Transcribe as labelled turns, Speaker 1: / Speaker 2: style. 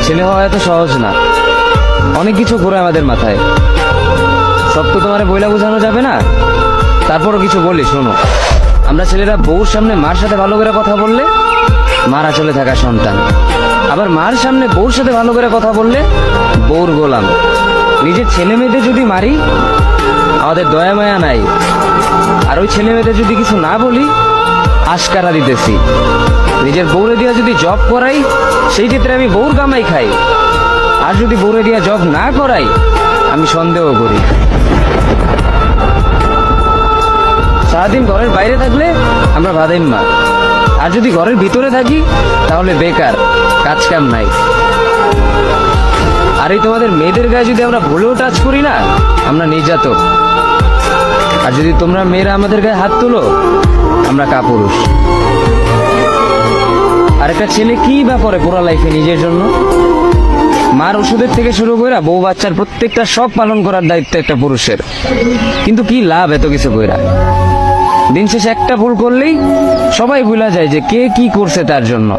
Speaker 1: ছেলে হওয়া এত সহজ না, অনেক কিছু ঘুরে আমাদের মাথায়। সব তো তোমার বইলা বোঝানো যাবে না, তারপরও কিছু বলি শোনো। আমরা ছেলেরা বউর সামনে মার সাথে ভালো করে কথা বললে মার আঁচলে থাকা সন্তান, আবার মার সামনে বউর সাথে ভালো করে কথা বললে বউর গোলাম। নিজের ছেলে মেয়েদের যদি মারি আমাদের দয়া মায়া নাই, আর ওই ছেলে মেয়েদের যদি কিছু না বলি আশকারা দিতেছি। নিজের বউরে দিয়া যদি জব করাই সেই ক্ষেত্রে আমি বউর কামাই খাই, আর যদি বউরে দিয়া জব না করাই আমি সন্দেহ করি। সারাদিন ঘরের বাইরে থাকলে আমরা ভাদাইম্মা, আর যদি ঘরের ভিতরে থাকি তাহলে বেকার, কাজ কাম নাই। আর এই তোমাদের মেয়েদের গায়ে যদি আমরা ভুলেও টাচ করি না আমরা নির্যাতক, আর যদি তোমরা মেয়েরা আমাদের গায়ে হাত তুলো আমরা কাপুরুষ। আর একটা ছেলে কি বা করে পুরো লাইফে নিজের জন্য? মার ওষুধের থেকে শুরু করে বউ বাচ্চার প্রত্যেকটা সব পালন করার দায়িত্ব একটা পুরুষের। কিন্তু কি লাভ এত কিছু কইরা? দিন শেষে একটা ভুল করলেই সবাই ভুলা যায় যে কে কি করছে তার জন্য।